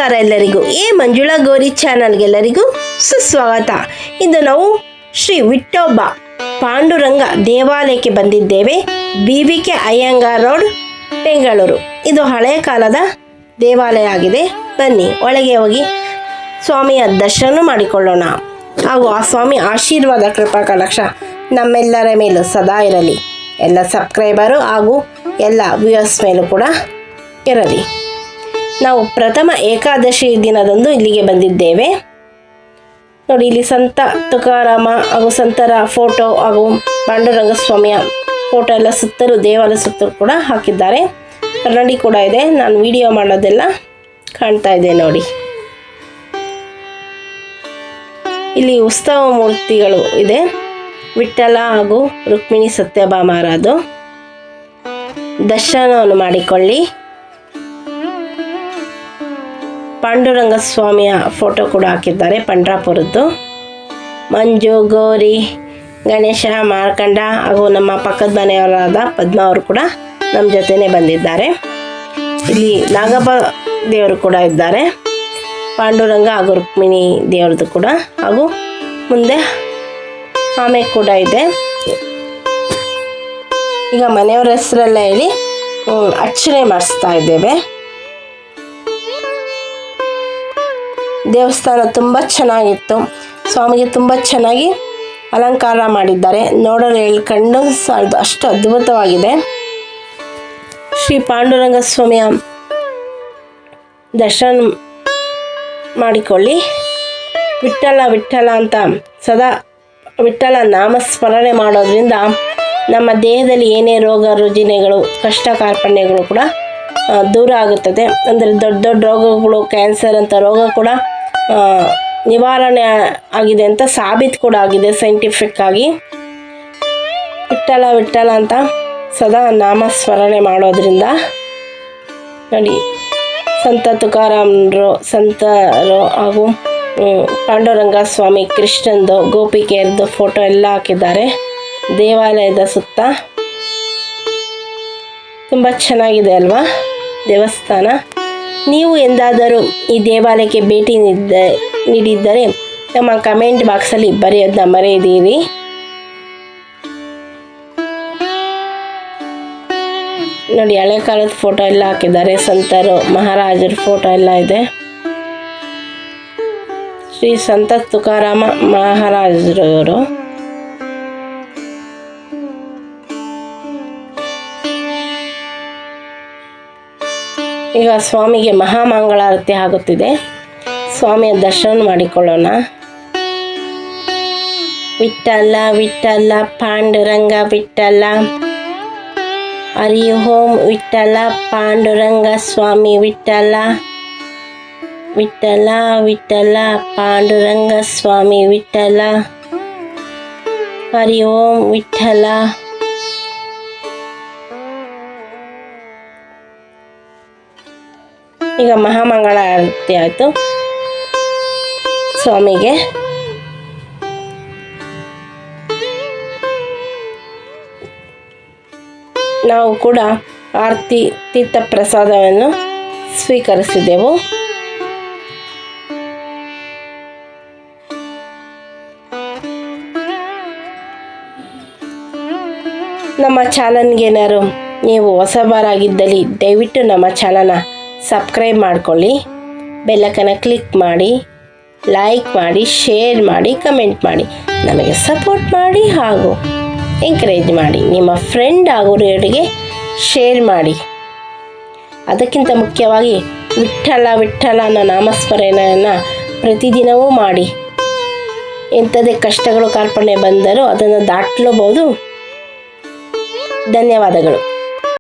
ನಮಸ್ಕಾರ ಎಲ್ಲರಿಗೂ. ಮಂಜುಳಾ ಗೌರಿ ಚಾನಲ್ಗೆಲ್ಲರಿಗೂ ಸುಸ್ವಾಗತ. ಇಂದು ನಾವು ಶ್ರೀ ವಿಠೋಬ ಪಾಂಡುರಂಗ ದೇವಾಲಯಕ್ಕೆ ಬಂದಿದ್ದೇವೆ. BBK Iyengar road, Bengaluru. ಇದು ಹಳೆಯ ಕಾಲದ ದೇವಾಲಯ ಆಗಿದೆ. ಬನ್ನಿ ಒಳಗೆ ಹೋಗಿ ಸ್ವಾಮಿಯ ದರ್ಶನ ಮಾಡಿಕೊಳ್ಳೋಣ. ಹಾಗೂ ಆ ಸ್ವಾಮಿ ಆಶೀರ್ವಾದ ಕೃಪಾ ಕಟಾಕ್ಷ ನಮ್ಮೆಲ್ಲರ ಮೇಲೂ ಸದಾ ಇರಲಿ. ಎಲ್ಲ ಸಬ್ಸ್ಕ್ರೈಬರು ಹಾಗೂ ಎಲ್ಲ ವ್ಯೂಯರ್ಸ್ ಮೇಲೂ ಕೂಡ ಇರಲಿ. ನಾವು ಪ್ರಥಮ ಏಕಾದಶಿ ದಿನದಂದು ಇಲ್ಲಿಗೆ ಬಂದಿದ್ದೇವೆ. ನೋಡಿ, ಇಲ್ಲಿ ಸಂತ ತುಕಾರಾಮ ಹಾಗೂ ಸಂತರ ಫೋಟೋ ಹಾಗೂ ಪಾಂಡುರಂಗ ಸ್ವಾಮಿಯ ಫೋಟೋ ಎಲ್ಲ ಸುತ್ತಲೂ ದೇವಾಲಯ ಸುತ್ತಲೂ ಕೂಡ ಹಾಕಿದ್ದಾರೆ. ಕನ್ನಡಿ ಕೂಡ ಇದೆ. ನಾನು ವಿಡಿಯೋ ಮಾಡೋದೆಲ್ಲ ಕಾಣ್ತಾ ಇದೆ ನೋಡಿ. ಇಲ್ಲಿ ಉತ್ಸವ ಮೂರ್ತಿಗಳು ಇದೆ. ವಿಠ್ಠಲ ಹಾಗೂ ರುಕ್ಮಿಣಿ ಸತ್ಯಭಾಮರದು ದರ್ಶನವನ್ನು ಮಾಡಿಕೊಳ್ಳಿ. ಪಾಂಡುರಂಗ ಸ್ವಾಮಿಯ ಫೋಟೋ ಕೂಡ ಹಾಕಿದ್ದಾರೆ, ಪಂಡ್ರಾಪುರದ್ದು. ಮಂಜು, ಗೌರಿ, ಗಣೇಶ, ಮಾರ್ಕಂಡ ಹಾಗೂ ನಮ್ಮ ಪಕ್ಕದ ಮನೆಯವರಾದ ಪದ್ಮ ಅವರು ಕೂಡ ನಮ್ಮ ಜೊತೆನೇ ಬಂದಿದ್ದಾರೆ. ಇಲ್ಲಿ ನಾಗಪ್ಪ ದೇವರು ಕೂಡ ಇದ್ದಾರೆ, ಪಾಂಡುರಂಗ ಹಾಗೂ ರುಕ್ಮಿಣಿ ದೇವ್ರದ್ದು ಕೂಡ, ಹಾಗೂ ಮುಂದೆ ಆಮೆ ಕೂಡ ಇದೆ. ಈಗ ಮನೆಯವರ ಹೆಸರೆಲ್ಲ ಹೇಳಿ ಅರ್ಚನೆ ಮಾಡಿಸ್ತಾ ಇದ್ದೇವೆ. ದೇವಸ್ಥಾನ ತುಂಬ ಚೆನ್ನಾಗಿತ್ತು. ಸ್ವಾಮಿಗೆ ತುಂಬ ಚೆನ್ನಾಗಿ ಅಲಂಕಾರ ಮಾಡಿದ್ದಾರೆ. ನೋಡಲು ಕಣ್ಣು ಸಾಲದು, ಅಷ್ಟು ಅದ್ಭುತವಾಗಿದೆ. ಶ್ರೀ ಪಾಂಡುರಂಗ ಸ್ವಾಮಿಯ ದರ್ಶನ ಮಾಡಿಕೊಳ್ಳಿ. ವಿಠ್ಠಲ ವಿಠ್ಠಲ ಅಂತ ಸದಾ ವಿಠ್ಠಲ ನಾಮಸ್ಮರಣೆ ಮಾಡೋದ್ರಿಂದ ನಮ್ಮ ದೇಹದಲ್ಲಿ ಏನೇ ರೋಗ ರುಜಿನಗಳು, ಕಷ್ಟ ಕಾರ್ಪಣ್ಯಗಳು ಕೂಡ ದೂರ ಆಗುತ್ತದೆ. ಅಂದರೆ ದೊಡ್ಡ ದೊಡ್ಡ ರೋಗಗಳು, ಕ್ಯಾನ್ಸರ್ ಅಂತ ರೋಗ ಕೂಡ ನಿವಾರಣೆ ಆಗಿದೆ ಅಂತ ಸಾಬೀತು ಕೂಡ ಆಗಿದೆ ಸೈಂಟಿಫಿಕ್ ಆಗಿ. ವಿಠ್ಠಲ ವಿಠ್ಠಲ ಅಂತ ಸದಾ ನಾಮಸ್ಮರಣೆ ಮಾಡೋದ್ರಿಂದ ನೋಡಿ, ಸಂತ ತುಕಾರಾಮರು, ಸಂತರು ಹಾಗೂ ಪಾಂಡುರಂಗ ಸ್ವಾಮಿ, ಕೃಷ್ಣಂದು, ಗೋಪಿಕೆಯರದು ಫೋಟೋ ಎಲ್ಲ ಹಾಕಿದ್ದಾರೆ ದೇವಾಲಯದ ಸುತ್ತ. ತುಂಬ ಚೆನ್ನಾಗಿದೆ ಅಲ್ವಾ ದೇವಸ್ಥಾನ. ನೀವು ಎಂದಾದರೂ ಈ ದೇವಾಲಯಕ್ಕೆ ಭೇಟಿ ನೀಡಿದ್ದರೆ ನಮ್ಮ ಕಮೆಂಟ್ ಬಾಕ್ಸಲ್ಲಿ ಬರೆಯೋದನ್ನ ಮರೆಯದಿರಿ. ನೋಡಿ, ಹಳೆ ಕಾಲದ ಫೋಟೋ ಎಲ್ಲ ಹಾಕಿದ್ದಾರೆ. ಸಂತರು, ಮಹಾರಾಜರ ಫೋಟೋ ಎಲ್ಲ ಇದೆ. ಶ್ರೀ ಸಂತ ತುಕಾರಾಮ ಮಹಾರಾಜರವರು. ಈಗ ಸ್ವಾಮಿಗೆ ಮಹಾಮಂಗಳಾರತಿ ಆಗುತ್ತಿದೆ. ಸ್ವಾಮಿಯ ದರ್ಶನ ಮಾಡಿಕೊಳ್ಳೋಣ. ವಿಠ್ಠಲ ವಿಠ್ಠಲ ಪಾಂಡುರಂಗ ವಿಠ್ಠಲ, ಹರಿ ಓಂ ವಿಠ್ಠಲ ಪಾಂಡುರಂಗ ಸ್ವಾಮಿ ವಿಠ್ಠಲ, ವಿಠ್ಠಲ ವಿಠ್ಠಲ ಪಾಂಡುರಂಗ ಸ್ವಾಮಿ ವಿಠ್ಠಲ, ಹರಿ ಓಂ ವಿಠ್ಠಲ. ಈಗ ಮಹಾಮಂಗಳ ಆರತಿ ಆಯಿತು ಸ್ವಾಮಿಗೆ. ನಾವು ಕೂಡ ಆರತಿ ತೀರ್ಥ ಪ್ರಸಾದವನ್ನು ಸ್ವೀಕರಿಸಿದೆವು. ನಮ್ಮ ಚಾನಲ್ಗೆ ಏನಾದ್ರು ನೀವು ಹೊಸಬರಾಗಿದ್ದಲ್ಲಿ ದಯವಿಟ್ಟು ನಮ್ಮ ಚಾನಲ್ನ ಸಬ್ಸ್ಕ್ರೈಬ್ ಮಾಡಿಕೊಳ್ಳಿ. ಬೆಲ್ಲೈಕನ್ನ ಕ್ಲಿಕ್ ಮಾಡಿ, ಲೈಕ್ ಮಾಡಿ, ಶೇರ್ ಮಾಡಿ, ಕಮೆಂಟ್ ಮಾಡಿ, ನಮಗೆ ಸಪೋರ್ಟ್ ಮಾಡಿ ಹಾಗೂ ಎಂಕರೇಜ್ ಮಾಡಿ. ನಿಮ್ಮ ಫ್ರೆಂಡ್ ಆಗೋರಿಗೆ ಶೇರ್ ಮಾಡಿ. ಅದಕ್ಕಿಂತ ಮುಖ್ಯವಾಗಿ ವಿಠ್ಠಲ ವಿಠ್ಠಲ ಅನ್ನೋ ನಾಮಸ್ಮರಣೆಯನ್ನು ಪ್ರತಿದಿನವೂ ಮಾಡಿ. ಎಂಥದೇ ಕಷ್ಟಗಳು ಕಾರ್ಪಣ್ಯ ಬಂದರೂ ಅದನ್ನು ದಾಟಲೂಬಹುದು. ಧನ್ಯವಾದಗಳು.